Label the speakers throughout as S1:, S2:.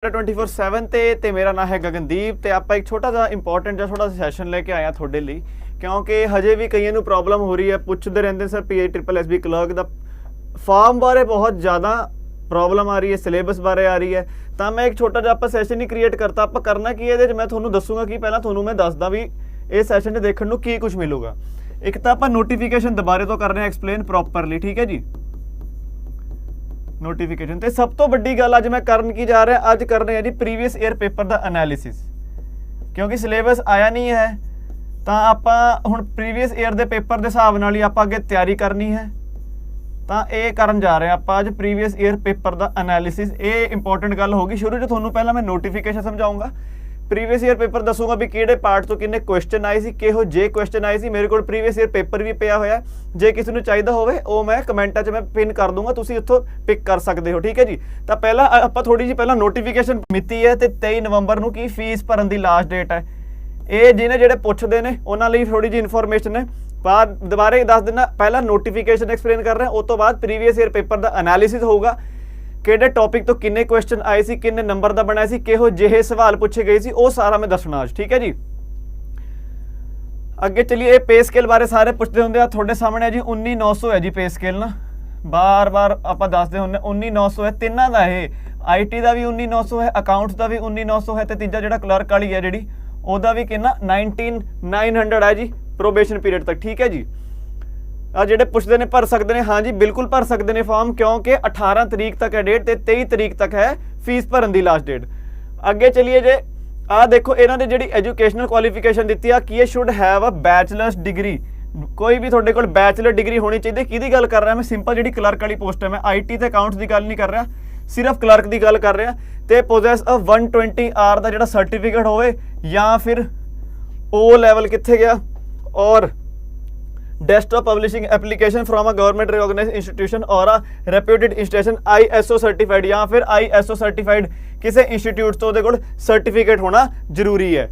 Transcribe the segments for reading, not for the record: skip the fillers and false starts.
S1: 24/7 ਤੇ ਮੇਰਾ ਨਾਮ ਹੈ ਗਗਨਦੀਪ ਤੇ ਆਪਾਂ ਇੱਕ ਛੋਟਾ ਜਿਹਾ ਇੰਪੋਰਟੈਂਟ ਜਿਹਾ ਥੋੜਾ ਸੈਸ਼ਨ ਲੈ ਕੇ ਆਇਆ ਤੁਹਾਡੇ ਲਈ ਕਿਉਂਕਿ ਹਜੇ ਵੀ ਕਈਆਂ ਨੂੰ ਪ੍ਰੋਬਲਮ ਹੋ ਰਹੀ ਹੈ ਪੁੱਛਦੇ ਰਹਿੰਦੇ ਸਰ PIEEESB ਕਲਰਕ ਦਾ ਫਾਰਮ ਬਾਰੇ ਬਹੁਤ ਜ਼ਿਆਦਾ ਪ੍ਰੋਬਲਮ ਆ ਰਹੀ ਹੈ ਸਿਲੇਬਸ ਬਾਰੇ ਆ ਰਹੀ ਹੈ ਤਾਂ ਮੈਂ ਇੱਕ ਛੋਟਾ ਜਿਹਾ ਆਪਾਂ ਸੈਸ਼ਨ ਹੀ ਕ੍ਰੀਏਟ ਕਰਤਾ ਆਪਾਂ ਕਰਨਾ ਕੀ ਇਹਦੇ 'ਚ ਮੈਂ ਤੁਹਾਨੂੰ ਦੱਸੂਗਾ ਕਿ ਪਹਿਲਾਂ ਤੁਹਾਨੂੰ ਮੈਂ ਦੱਸਦਾ ਵੀ ਇਹ ਸੈਸ਼ਨ 'ਚ ਦੇਖਣ ਨੂੰ ਕੀ ਕੁਝ ਮਿਲੂਗਾ। ਇੱਕ ਤਾਂ ਆਪਾਂ ਨੋਟੀਫਿਕੇਸ਼ਨ ਦੁਬਾਰੇ ਤੋਂ ਕਰ ਰਹੇ ਹਾਂ ਐਕਸਪਲੇਨ ਪ੍ਰੋਪਰਲੀ, ਠੀਕ ਹੈ ਜੀ। ਨੋਟੀਫਿਕੇਸ਼ਨ ਤੇ ਸਭ ਤੋਂ ਵੱਡੀ ਗੱਲ ਅੱਜ ਮੈਂ ਕਰਨ ਕੀ ਜਾ ਰਿਹਾ, ਅੱਜ ਕਰ ਰਹੇ ਹਾਂ ਜੀ ਪ੍ਰੀਵੀਅਸ ਈਅਰ ਪੇਪਰ ਦਾ ਐਨਾਲਿਸਿਸ। ਕਿਉਂਕਿ ਸਿਲੇਬਸ ਆਇਆ ਨਹੀਂ ਹੈ ਤਾਂ ਆਪਾਂ ਹੁਣ ਪ੍ਰੀਵੀਅਸ ਈਅਰ ਦੇ ਪੇਪਰ ਦੇ ਹਿਸਾਬ ਨਾਲ ਹੀ ਆਪਾਂ ਅੱਗੇ ਤਿਆਰੀ ਕਰਨੀ ਹੈ ਤਾਂ ਇਹ ਕਰਨ ਜਾ ਰਹੇ ਹਾਂ ਆਪਾਂ ਅੱਜ ਪ੍ਰੀਵੀਅਸ ਈਅਰ ਪੇਪਰ ਦਾ ਐਨਾਲਿਸਿਸ। ਇਹ ਇੰਪੋਰਟੈਂਟ ਗੱਲ ਹੋਗੀ। ਸ਼ੁਰੂ 'ਚ ਤੁਹਾਨੂੰ ਪਹਿਲਾਂ ਮੈਂ ਨੋਟੀਫਿਕੇਸ਼ਨ ਸਮਝਾਊਂਗਾ, ਪ੍ਰੀਵੀਅਸ ਈਅਰ ਪੇਪਰ ਦੱਸੂਗਾ ਵੀ ਕਿਹੜੇ ਪਾਰਟ ਤੋਂ ਕਿੰਨੇ ਕੁਐਸਚਨ ਆਏ ਸੀ, ਕਿਹੋ ਜੇ ਕੁਐਸਚਨ ਆਏ ਸੀ। ਮੇਰੇ ਕੋਲ ਪ੍ਰੀਵੀਅਸ ਈਅਰ ਪੇਪਰ ਵੀ ਪਿਆ ਹੋਇਆ, ਜੇ ਕਿਸੇ ਨੂੰ ਚਾਹੀਦਾ ਹੋਵੇ ਉਹ ਮੈਂ ਕਮੈਂਟਾਂ 'ਚ ਮੈਂ ਪਿਨ ਕਰ ਦੂੰਗਾ, ਤੁਸੀਂ ਉੱਥੋਂ ਪਿਕ ਕਰ ਸਕਦੇ ਹੋ, ਠੀਕ ਹੈ ਜੀ। ਤਾਂ ਪਹਿਲਾਂ ਆਪਾਂ ਥੋੜੀ ਜਿਹੀ ਪਹਿਲਾਂ ਨੋਟੀਫਿਕੇਸ਼ਨ ਮਿਤੀ ਹੈ ਤੇ 23 ਨਵੰਬਰ ਨੂੰ ਕੀ ਫੀਸ ਭਰਨ ਦੀ ਲਾਸਟ ਡੇਟ ਹੈ। ਇਹ ਜਿਹਨੇ ਜਿਹੜੇ ਪੁੱਛਦੇ ਨੇ ਉਹਨਾਂ ਲਈ ਥੋੜੀ ਜਿਹੀ ਇਨਫੋਰਮੇਸ਼ਨ ਹੈ। ਬਾਅਦ ਦੁਬਾਰੇ ਦੱਸ ਦੇਣਾ, ਪਹਿਲਾਂ ਨੋਟੀਫਿਕੇਸ਼ਨ ਐਕਸਪਲੇਨ ਕਰ ਰਹੇ ਹਾਂ, ਉਸ ਤੋਂ ਬਾਅਦ ਪ੍ਰੀਵੀਅਸ ਈਅਰ ਪੇਪਰ ਦਾ ਐਨਾਲਿਸਿਸ ਹੋਊਗਾ, ਕਿਹੜੇ ਟੌਪਿਕ ਤੋਂ ਕਿੰਨੇ ਕੁਐਸਚਨ ਆਏ ਸੀ, ਕਿੰਨੇ ਨੰਬਰ ਦਾ ਬਣਾਇਆ ਸੀ, ਕਿਹੋ ਜਿਹੇ ਸਵਾਲ ਪੁੱਛੇ ਗਏ ਸੀ, ਉਹ ਸਾਰਾ ਮੈਂ ਦੱਸਣਾ ਅੱਜ, ਠੀਕ ਹੈ ਜੀ। ਅੱਗੇ ਚਲਿਏ। ਇਹ ਪੇ ਸਕੇਲ ਬਾਰੇ ਸਾਰੇ ਪੁੱਛਦੇ ਹੁੰਦੇ ਆ, ਤੁਹਾਡੇ ਸਾਹਮਣੇ ਹੈ ਜੀ 19900 ਹੈ ਜੀ ਪੇ ਸਕੇਲ ਨਾ, ਬਾਰ-ਬਾਰ ਆਪਾਂ ਦੱਸਦੇ ਹੁੰਦੇ 19900 ਹੈ ਤਿੰਨਾਂ ਦਾ। ਇਹ IT ਦਾ ਵੀ 19900 ਹੈ, ਅਕਾਊਂਟਸ ਦਾ ਵੀ 19900 ਹੈ ਤੇ ਤੀਜਾ ਜਿਹੜਾ ਕਲਰਕ ਵਾਲੀ ਹੈ ਜਿਹੜੀ ਉਹਦਾ ਵੀ ਕਿੰਨਾ 19900 ਹੈ ਜੀ ਪ੍ਰੋਬੇਸ਼ਨ ਪੀਰੀਅਡ ਤੱਕ, ਠੀਕ ਹੈ ਜੀ। ਆ ਜਿਹੜੇ ਪੁੱਛਦੇ ਨੇ ਭਰ ਸਕਦੇ ਨੇ, ਹਾਂ ਜੀ ਬਿਲਕੁਲ ਭਰ ਸਕਦੇ ਨੇ ਫਾਰਮ, ਕਿਉਂਕਿ 18 ਤਰੀਕ ਤੱਕ ਹੈ ਡੇਟ ਤੇ 23 ਤਰੀਕ ਤੱਕ ਹੈ ਫੀਸ ਭਰਨ ਦੀ ਲਾਸਟ ਡੇਟ। ਅੱਗੇ ਚਲਿਏ ਜੇ ਆ ਦੇਖੋ ਇਹਨਾਂ ਦੇ ਜਿਹੜੀ ਐਜੂਕੇਸ਼ਨਲ ਕੁਆਲੀਫਿਕੇਸ਼ਨ ਦਿੱਤੀ ਆ ਕਿ ਇਹ should have a bachelor's degree. ਕੋਈ ਵੀ ਤੁਹਾਡੇ ਕੋਲ ਬੈਚਲਰ ਡਿਗਰੀ ਹੋਣੀ ਚਾਹੀਦੀ। ਕਿਹਦੀ ਗੱਲ ਕਰ ਰਿਹਾ ਮੈਂ, ਸਿੰਪਲ ਜਿਹੜੀ ਕਲਰਕ ਵਾਲੀ ਪੋਸਟ ਹੈ, ਮੈਂ IT ਤੇ ਅਕਾਊਂਟਸ ਦੀ ਗੱਲ ਨਹੀਂ ਕਰ ਰਿਹਾ, ਸਿਰਫ ਕਲਰਕ ਦੀ ਗੱਲ ਕਰ ਰਿਹਾ। ਤੇ ਪੋਜੈਸ ਅ 120 ਆਰ ਦਾ ਜਿਹੜਾ ਸਰਟੀਫਿਕੇਟ ਹੋਵੇ ਜਾਂ ਫਿਰ O ਲੈਵਲ ਕਿੱਥੇ ਗਿਆ, ਔਰ desktop publishing application from a government recognized institution or a reputed institution ISO certified ਜਾਂ ਫਿਰ ISO certified ਕਿਸੇ ਇੰਸਟੀਚਿਊਟ ਤੋਂ ਉਹਦੇ ਕੋਲ ਸਰਟੀਫਿਕੇਟ ਹੋਣਾ ਜ਼ਰੂਰੀ ਹੈ।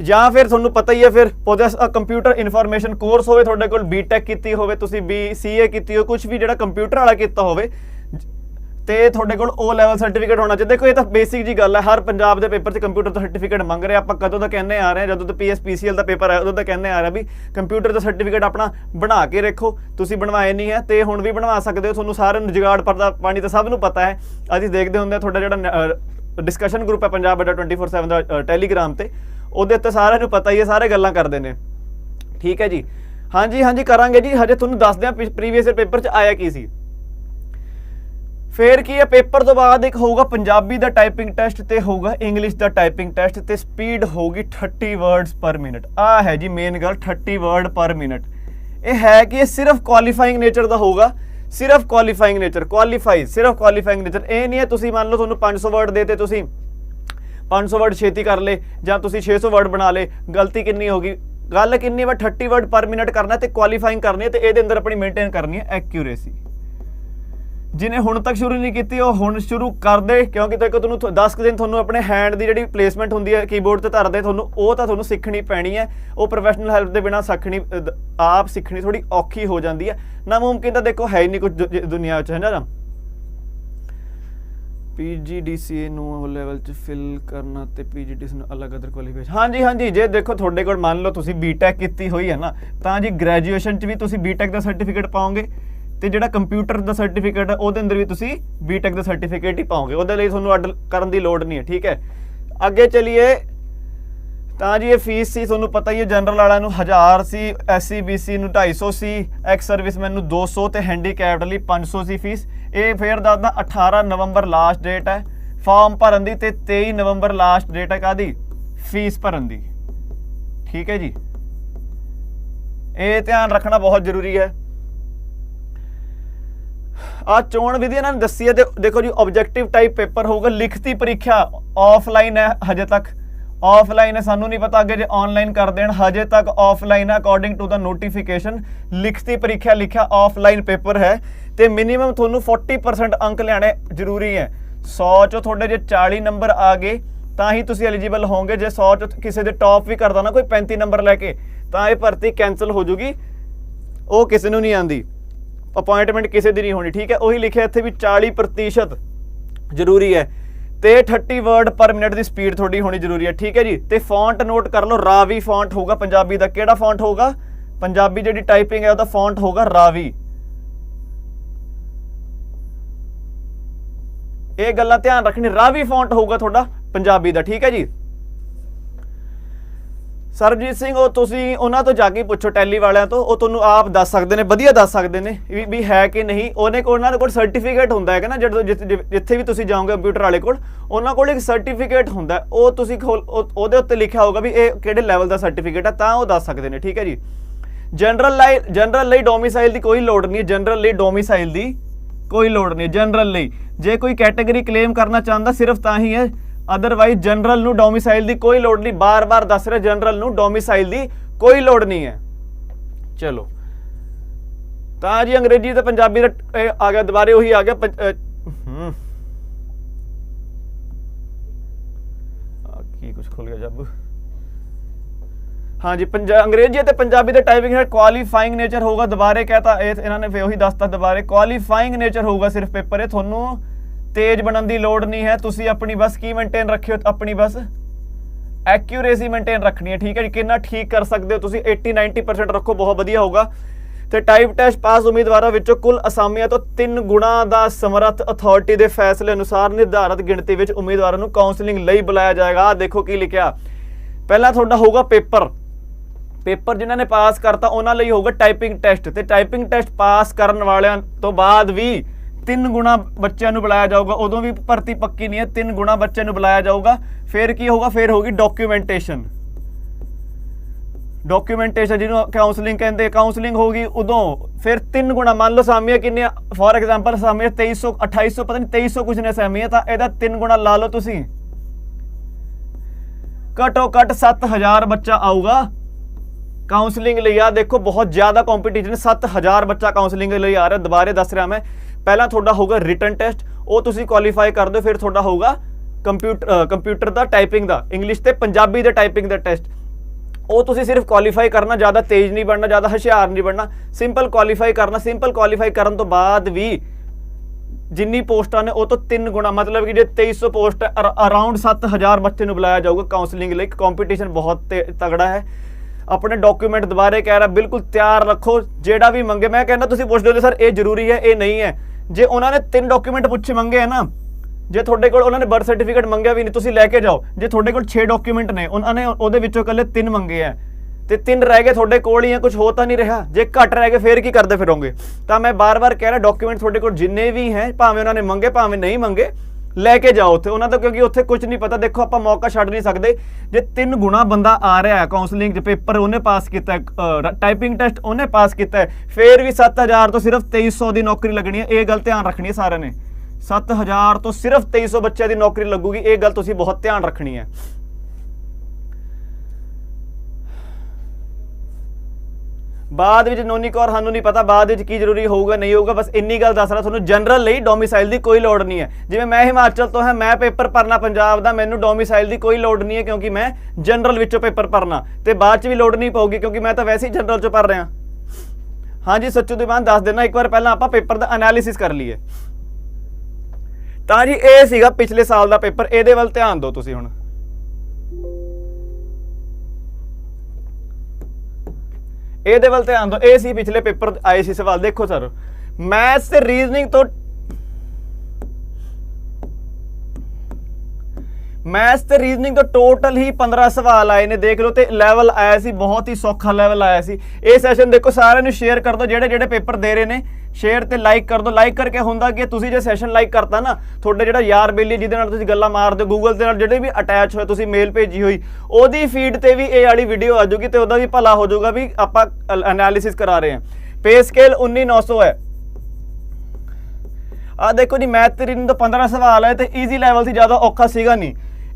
S1: ਜਾਂ ਫਿਰ ਤੁਹਾਨੂੰ ਪਤਾ ਹੀ ਹੈ ਫਿਰ possess a computer information course ਹੋਵੇ, ਤੁਹਾਡੇ ਕੋਲ BTech ਕੀਤੀ ਹੋਵੇ, ਤੁਸੀਂ BCA ਕੀਤੀ ਹੋ, ਕੁਝ ਵੀ ਜਿਹੜਾ ਕੰਪਿਊਟਰ ਵਾਲਾ ਕੀਤਾ ਹੋਵੇ ਤੇ ਤੁਹਾਡੇ ਕੋਲ O ਲੈਵਲ ਸਰਟੀਫਿਕੇਟ ਹੋਣਾ ਚਾਹੀਦਾ। ਦੇਖੋ ਇਹ ਤਾਂ ਬੇਸਿਕ ਜੀ ਗੱਲ ਹੈ, ਹਰ ਪੰਜਾਬ ਦੇ ਪੇਪਰ 'ਚ ਕੰਪਿਊਟਰ ਦਾ ਸਰਟੀਫਿਕੇਟ ਮੰਗ ਰਹੇ। ਆਪਾਂ ਕਦੋਂ ਦਾ ਕਹਿੰਦੇ ਆ ਰਹੇ, ਜਦੋਂ ਤੋਂ PSPCL ਦਾ ਪੇਪਰ ਆਇਆ ਉਦੋਂ ਤਾਂ ਕਹਿੰਦੇ ਆ ਰਿਹਾ ਵੀ ਕੰਪਿਊਟਰ ਦਾ ਸਰਟੀਫਿਕੇਟ ਆਪਣਾ ਬਣਾ ਕੇ ਰੱਖੋ। ਤੁਸੀਂ ਬਣਵਾਏ ਨਹੀਂ ਹੈ ਤੇ ਹੁਣ ਵੀ ਬਣਵਾ ਸਕਦੇ ਹੋ, ਤੁਹਾਨੂੰ ਸਾਰਿਆਂ ਨੂੰ ਜੁਗਾੜ ਪਰਦਾ ਪਾਣੀ ਤਾਂ ਸਭ ਨੂੰ ਪਤਾ ਹੈ। ਅਸੀਂ ਦੇਖਦੇ ਹੁੰਦੇ ਤੁਹਾਡਾ ਜਿਹੜਾ ਡਿਸਕਸ਼ਨ ਗਰੁੱਪ ਹੈ ਪੰਜਾਬ ਅੱਡਾ 24/7 ਦਾ ਟੈਲੀਗ੍ਰਾਮ ਤੇ, ਉਹਦੇ ਉੱਤੇ ਸਾਰਿਆਂ ਨੂੰ ਪਤਾ ਹੀ ਹੈ, ਸਾਰੇ ਗੱਲਾਂ ਕਰਦੇ ਨੇ, ਠੀਕ ਹੈ ਜੀ। ਹਾਂਜੀ ਕਰਾਂਗੇ ਜੀ। ਹਜੇ ਤੁਹਾਨੂੰ ਦੱਸਦੇ ਹਾਂ ਪ੍ਰੀਵੀਅਸ ਈਅਰ ਪੇਪਰ 'ਚ ਆਇਆ ਕੀ ਸੀ। ਫਿਰ ਕੀ ਹੈ, ਪੇਪਰ ਤੋਂ ਬਾਅਦ ਇੱਕ ਹੋਊਗਾ ਪੰਜਾਬੀ ਦਾ ਟਾਈਪਿੰਗ ਟੈਸਟ ਤੇ ਹੋਊਗਾ ਇੰਗਲਿਸ਼ ਦਾ ਟਾਈਪਿੰਗ ਟੈਸਟ ਤੇ ਸਪੀਡ ਹੋਊਗੀ 30 ਵਰਡਸ ਪਰ ਮਿੰਟ। ਆਹ ਹੈ ਜੀ ਮੇਨ ਗੱਲ, 30 ਵਰਡ ਪਰ ਮਿੰਟ। ਇਹ ਹੈ ਕਿ ਇਹ ਸਿਰਫ ਕੁਆਲੀਫਾਈਂਗ ਨੇਚਰ ਦਾ ਹੋਊਗਾ, ਸਿਰਫ ਕੁਆਲੀਫਾਈਂਗ ਨੇਚਰ, ਸਿਰਫ ਕੁਆਲੀਫਾਈਂਗ ਨੇਚਰ। ਇਹ ਨਹੀਂ ਹੈ ਤੁਸੀਂ ਮੰਨ ਲਓ ਤੁਹਾਨੂੰ 500 ਵਰਡ ਦੇ ਤੇ ਤੁਸੀਂ 500 ਵਰਡ ਛੇਤੀ ਕਰ ਲਏ ਜਾਂ ਤੁਸੀਂ 600 ਵਰਡ ਬਣਾ ਲਏ, ਗਲਤੀ ਕਿੰਨੀ ਹੋਗੀ। ਗੱਲ ਕਿੰਨੀ ਵਾ 30 ਵਰਡ ਪਰ ਮਿੰਟ ਕਰਨਾ ਤੇ ਕੁਆਲੀਫਾਈਂਗ ਕਰਨੀ ਹੈ ਤੇ ਇਹਦੇ ਅੰਦਰ ਆਪਣੀ ਮੇਨਟੇਨ ਕਰਨੀ ਹੈ ਐਕਿਊਰੇਸੀ। ਜਿਹਨੇ ਹੁਣ ਤੱਕ ਸ਼ੁਰੂ ਨਹੀਂ ਕੀਤੀ ਉਹ ਹੁਣ ਸ਼ੁਰੂ ਕਰ ਦੇ, ਕਿਉਂਕਿ ਦੇਖੋ ਤੁਹਾਨੂੰ 10 ਦਿਨ ਤੁਹਾਨੂੰ ਆਪਣੇ ਹੈਂਡ ਦੀ ਜਿਹੜੀ ਪਲੇਸਮੈਂਟ ਹੁੰਦੀ ਹੈ ਕੀਬੋਰਡ ਤੇ ਧਰਦੇ ਤੁਹਾਨੂੰ, ਉਹ ਤਾਂ ਤੁਹਾਨੂੰ ਸਿੱਖਣੀ ਪੈਣੀ ਹੈ। ਉਹ ਪ੍ਰੋਫੈਸ਼ਨਲ ਹੈਲਪ ਦੇ ਬਿਨਾਂ ਆਪ ਸਿੱਖਣੀ ਥੋੜੀ ਔਖੀ ਹੋ ਜਾਂਦੀ ਹੈ। ਨਾਮੁਮਕਿਨ ਤਾਂ ਦੇਖੋ ਹੈ ਹੀ ਨਹੀਂ ਕੁਝ ਦੁਨੀਆ ਵਿੱਚ, ਹੈ ਨਾ। PGDCA ਨੂੰ ਉਹ ਲੈਵਲ 'ਚ ਫਿਲ ਕਰਨਾ ਤੇ PGDCA ਨੂੰ ਅਲੱਗ ਅਦਰ ਕੁਆਲੀਫਿਕੇਸ਼ਨ। ਹਾਂਜੀ ਜੇ ਦੇਖੋ ਤੁਹਾਡੇ ਕੋਲ ਮੰਨ ਲਓ ਤੁਸੀਂ BTech ਕੀਤੀ ਹੋਈ ਹੈ ਨਾ, ਤਾਂ ਜੀ ਗ੍ਰੈਜੂਏਸ਼ਨ 'ਚ ਵੀ ਤੁਸੀਂ BTech ਦਾ ਸਰਟੀਫਿਕੇਟ ਪਾਓਗੇ ਤੇ ਜਿਹੜਾ ਕੰਪਿਊਟਰ ਦਾ ਸਰਟੀਫਿਕੇਟ ਹੈ ਉਹਦੇ ਅੰਦਰ ਵੀ ਤੁਸੀਂ BTech ਦਾ ਸਰਟੀਫਿਕੇਟ ਹੀ ਪਾਓਗੇ, ਉਹਦੇ ਲਈ ਤੁਹਾਨੂੰ ਅੱਡ ਕਰਨ ਦੀ ਲੋੜ ਨਹੀਂ ਹੈ, ਠੀਕ ਹੈ। ਅੱਗੇ ਚਲੀਏ। ਤਾਂ ਜੀ ਇਹ ਫੀਸ ਸੀ ਤੁਹਾਨੂੰ ਪਤਾ ਹੀ ਹੈ, ਜਨਰਲ ਵਾਲਿਆਂ ਨੂੰ 1000 ਸੀ, SC BC ਨੂੰ 250 ਸੀ, ਐਕਸ ਸਰਵਿਸਮੈਨ ਨੂੰ 200 ਤੇ ਹੈਂਡੀਕੈਪਡ ਲਈ 500 ਸੀ ਫੀਸ। ਇਹ ਫੇਰ ਦੱਸਦਾ 18 ਨਵੰਬਰ ਲਾਸਟ ਡੇਟ ਹੈ ਫਾਰਮ ਭਰਨ ਦੀ ਤੇ 23 ਨਵੰਬਰ ਲਾਸਟ ਡੇਟ ਹੈ ਕਾਹਦੀ, ਫੀਸ ਭਰਨ ਦੀ, ਠੀਕ ਹੈ ਜੀ। ਇਹ ਧਿਆਨ ਰੱਖਣਾ ਬਹੁਤ ਜ਼ਰੂਰੀ ਹੈ। ਆ ਚੋਣ ਵਿਧੀ ਇਹਨਾਂ ਨੇ ਦੱਸੀ ਹੈ ਤੇ ਦੇਖੋ ਜੀ ਆਬਜੈਕਟਿਵ ਟਾਈਪ ਪੇਪਰ ਹੋਊਗਾ, ਲਿਖਤੀ ਪ੍ਰੀਖਿਆ ਆਫਲਾਈਨ ਹੈ ਹਜੇ ਤੱਕ, ਆਫਲਾਈਨ ਹੈ, ਸਾਨੂੰ ਨਹੀਂ ਪਤਾ ਅੱਗੇ ਜੇ ਆਨਲਾਈਨ ਕਰ ਦੇਣ, ਹਜੇ ਤੱਕ ਆਫਲਾਈਨ ਹੈ ਅਕੋਰਡਿੰਗ ਟੂ ਦਾ ਨੋਟੀਫਿਕੇਸ਼ਨ। ਲਿਖਤੀ ਪ੍ਰੀਖਿਆ ਲਿਖਿਆ ਆਫਲਾਈਨ ਪੇਪਰ ਹੈ ਤੇ ਮਿਨੀਮਮ ਤੁਹਾਨੂੰ 40% ਅੰਕ ਲਿਆਣੇ ਜ਼ਰੂਰੀ ਹੈ। 100 ਚੋਂ ਤੁਹਾਡੇ ਜੇ 40 ਨੰਬਰ ਆ ਗਏ ਤਾਂ ਹੀ ਤੁਸੀਂ ਐਲੀਜੀਬਲ ਹੋਵੋਗੇ। ਜੇ 100 ਚੋਂ ਕਿਸੇ ਦੇ ਟੌਪ ਵੀ ਕਰਦਾ ਨਾ ਕੋਈ 35 ਨੰਬਰ ਲੈ ਕੇ, ਤਾਂ ਇਹ ਭਰਤੀ ਕੈਂਸਲ ਹੋ ਜੂਗੀ, ਉਹ ਕਿਸੇ ਨੂੰ ਨਹੀਂ ਆਉਂਦੀ, अपॉइंटमेंट किसी की नहीं होनी, ठीक है। वही लिखे इत्थे भी 40% ਜ਼ਰੂਰੀ ਹੈ। ਤੇ 30 ਵਰਡ ਪਰ ਮਿੰਟ ਦੀ ਸਪੀਡ ਤੁਹਾਡੀ ਹੋਣੀ ਜ਼ਰੂਰੀ ਹੈ, ਠੀਕ ਹੈ ਜੀ। ਤੇ ਫੌਂਟ ਨੋਟ ਕਰ ਲਓ, ਰਾਵੀ ਫੌਂਟ ਹੋਊਗਾ ਪੰਜਾਬੀ ਦਾ। ਕਿਹੜਾ ਫੌਂਟ ਹੋਊਗਾ? ਪੰਜਾਬੀ ਜਿਹੜੀ ਟਾਈਪਿੰਗ ਹੈ ਉਹਦਾ ਫੌਂਟ ਹੋਊਗਾ ਰਾਵੀ। ਇਹ ਗੱਲਾਂ ਧਿਆਨ ਰੱਖਣੀ, ਰਾਵੀ ਫੌਂਟ ਹੋਊਗਾ ਤੁਹਾਡਾ ਪੰਜਾਬੀ ਦਾ, ਠੀਕ ਹੈ ਜੀ। ਸਰਬਜੀਤ ਸਿੰਘ, ਉਹ ਤੁਸੀਂ ਉਹਨਾਂ ਤੋਂ ਜਾ ਕੇ ਪੁੱਛੋ, ਟੈਲੀ ਵਾਲਿਆਂ ਤੋਂ, ਉਹ ਤੁਹਾਨੂੰ ਆਪ ਦੱਸ ਸਕਦੇ ਨੇ, ਵਧੀਆ ਦੱਸ ਸਕਦੇ ਨੇ ਵੀ ਹੈ ਕਿ ਨਹੀਂ। ਉਹਨਾਂ ਦੇ ਕੋਲ ਸਰਟੀਫਿਕੇਟ ਹੁੰਦਾ ਹੈ ਨਾ, ਜਦੋਂ ਜਿੱਥੇ ਵੀ ਤੁਸੀਂ ਜਾਓਗੇ ਕੰਪਿਊਟਰ ਵਾਲੇ ਕੋਲ, ਉਹਨਾਂ ਕੋਲ ਇੱਕ ਸਰਟੀਫਿਕੇਟ ਹੁੰਦਾ, ਉਹ ਤੁਸੀਂ ਉਹਦੇ ਉੱਤੇ ਲਿਖਿਆ ਹੋਊਗਾ ਵੀ ਇਹ ਕਿਹੜੇ ਲੈਵਲ ਦਾ ਸਰਟੀਫਿਕੇਟ ਹੈ, ਤਾਂ ਉਹ ਦੱਸ ਸਕਦੇ ਨੇ, ਠੀਕ ਹੈ ਜੀ। ਜਨਰਲ ਲਈ ਡੋਮਿਸਾਈਲ ਦੀ ਕੋਈ ਲੋੜ ਨਹੀਂ ਹੈ, ਜਨਰਲ ਲਈ ਡੋਮਿਸਾਈਲ ਦੀ ਕੋਈ ਲੋੜ ਨਹੀਂ। ਜਨਰਲ ਲਈ ਜੇ ਕੋਈ ਕੈਟਾਗਰੀ ਕਲੇਮ ਕਰਨਾ ਚਾਹੁੰਦਾ ਸਿਰਫ ਤਾਂ ਹੀ ਹੈ, ਅਦਰਵਾਈਜ਼ ਜਨਰਲ ਨੂੰ ਡੋਮਿਸਾਈਲ ਦੀ ਕੋਈ ਲੋੜ ਨਹੀਂ। ਬਾਰ-ਬਾਰ ਦੱਸ ਰਿਹਾ, ਜਨਰਲ ਨੂੰ ਡੋਮਿਸਾਈਲ ਦੀ ਕੋਈ ਲੋੜ ਨਹੀਂ ਹੈ। ਚਲੋ ਤਾਂ ਜੀ ਅੰਗਰੇਜ਼ੀ ਤੇ ਪੰਜਾਬੀ ਦਾ ਆ ਗਿਆ, ਦੁਬਾਰੇ ਉਹੀ ਆ ਗਿਆ। ਕੀ ਕੁਝ ਖੁੱਲ ਗਿਆ ਜੱਬ। हाँ जी, अंग्रेजी ते पंजाबी दे टाइपिंग है क्वालीफाइंग नेचर होगा। दोबारे कहता इन्होंने वही दसता, दोबारे क्वालीफाइंग नेचर होगा सिर्फ पेपर है, थोनू तेज बनने की लोड़ नहीं है। तुसी अपनी बस की मेनटेन रखियो, अपनी बस एक्यूरेसी मेनटेन रखनी है, ठीक है जी। कितना ठीक कर सकते हो तुसी 80-90% रखो, बहुत वधिया होगा। तो टाइप टेस्ट पास उम्मीदवारों विचों कुल असामियां तो 3 गुणा का समर्थ अथॉरिटी के फैसले अनुसार निर्धारित गिणती विच उम्मीदवारों नूं काउंसलिंग लई बुलाया जाएगा। आ देखो की लिखिया, पहला तुहाडा होगा पेपर जिन्होंने पास करता उन्होंने होगा टाइपिंग टेस्ट, तो टाइपिंग टेस्ट पास करने वाले तो बाद भी 3 गुणा बच्चों को बुलाया जाऊगा। उदों भी भर्ती पक्की नहीं है, 3 गुणा बच्चों को बुलाया जाऊगा। फिर की होगा, फिर होगी डॉक्यूमेंटेशन जिन्होंने काउंसलिंग कहते, काउंसलिंग होगी उदों। फिर 3 गुणा, मान लो असामियां कितनी, फॉर एग्जाम्पल असामियां 2300 2800 पता नहीं 2300 कुछ ने असामियां, तो यदा 3 गुणा ला लो तुसी, घटो घट 7000 बच्चा आऊगा काउंसलिंग लिए। आ देखो बहुत ज्यादा कंपटीशन, 7000 बच्चा काउंसलिंग लिए आ रहा है। दोबारे दस रहा मैं, पहला थोड़ा होगा रिटन टेस्ट, वो तुसी क्वालीफाई कर दो। फिर थोड़ा होगा कंप्यूटर दा टाइपिंग दा, इंग्लिश ते पंजाबी दे टाइपिंग दा टेस्ट, वो तुसी सिर्फ क्वालीफाई करना, ज़्यादा तेज नहीं बनना, ज़्यादा होशियार नहीं बनना, सिंपल क्वालीफाई करना। सिंपल क्वालीफाई करने तो बाद भी जिन्नी पोस्टां ने वो तो 3 गुणा, मतलब कि जो 2300 पोस्ट अराउंड 7000 बच्चे को बुलाया जाऊगा काउंसलिंग लिए। कंपटीशन बहुत तगड़ा है। अपने डॉक्यूमेंट दोबारे कह रहा बिल्कुल तैयार रखो, जेड़ा भी मंगे। मैं कहना तुसीं पुछ दो सर ये जरूरी है, ये नहीं है। जे उन्होंने 3 डॉक्यूमेंट पूछे मंगे है ना, जे थोड़े कोल उन्होंने बर्थ सर्टिफिकेट मंगया भी नहीं, तुसीं लैके जाओ। जे थोड़े कोल 6 डॉक्यूमेंट ने, उन्होंने उहदे विचों कल्ले 3 मंगे है, तो 3 रह गए थोड़े कोल ही है, कुछ हो तो नहीं रहा। जे घट रह गए फिर की करते फिरोगे। तो मैं बार बार कह रहा डॉक्यूमेंट थोड़े कोल जिन्ने भी हैं, भावें उन्होंने मंगे भावें नहीं मंगे, लैके जाओ उत्थे उन्होंने, क्योंकि उत्थे कुछ नहीं पता। देखो आप मौका छड्ड नहीं सकते। जे 3 गुणा बंदा आ रहा है काउंसलिंग पेपर उन्हें पास किया, टाइपिंग टेस्ट उन्हें पास किया, फिर भी 7000 तो सिर्फ 2300 की नौकरी लगनी है। ये गल ध्यान रखनी है सारे ने। 7000 तो सिर्फ 2300 बच्चों की नौकरी लगूगी, ये गल तुसीं बहुत ध्यान रखनी है। बाद विच नोनी कौर सानू नहीं पता बाद विच की जरूरी होगा नहीं होगा, बस इन्नी गल दस रहा तुहानू। जनरल ਲਈ डोमिसाइल की कोई लोड़ नहीं है। जिवें मैं हिमाचल तो है, मैं पेपर भरना पंजाब का, मैनू डोमिसाइल की कोई लोड़ नहीं है, क्योंकि मैं जनरल विचों पेपर भरना, तो बाद च भी लोड़ नहीं पऊगी, क्योंकि मैं तो वैसे ही जनरल चो भर रहा। हाँ जी सच्चू दी बात दस देना, एक बार पहला आप पेपर का एनालिसिस कर लीए। तो जी ये सीगा पिछले साल का पेपर, ये वाल ध्यान दो तुसीं हुण। ਇਹਦੇ ਵੱਲ ਧਿਆਨ ਦਿਓ। ਇਹ ਸੀ ਪਿਛਲੇ ਪੇਪਰ ਆਏ ਸੀ ਸਵਾਲ। ਦੇਖੋ ਸਰ, ਮੈਥਸ ਤੇ ਰੀਜ਼ਨਿੰਗ ਤੋਂ टोटल ही 15 सवाल आए ने, देख लो। तो लैवल आया सी, बहुत ही सौखा लैवल आया सी। ये सैशन देखो सारे नूं शेयर कर दो, जेड़े पेपर दे रहे ने शेयर ते लाइक कर दो। लाइक करके हुंदा कि तुसीं जे सैशन लाइक करता ना, तुहाडे जेड़ा यार बेली जिहदे नाल तुसीं गल्लां मारदे गूगल दे नाल, जेड़े भी अटैच होए तुसीं मेल भेजी होई, ओहदी फीड ते भी ये वाली वीडियो आ जाऊगी, तो ओहदा भी भला हो जाऊगा भी आपां एनालिसिस करा रहे हैं। पे स्केल 19900 है। आ देखो जी, मैथ ते रीडिंग तो 15 सवाल है, तो ईजी लैवल से ज़्यादा औखा सीगा नहीं।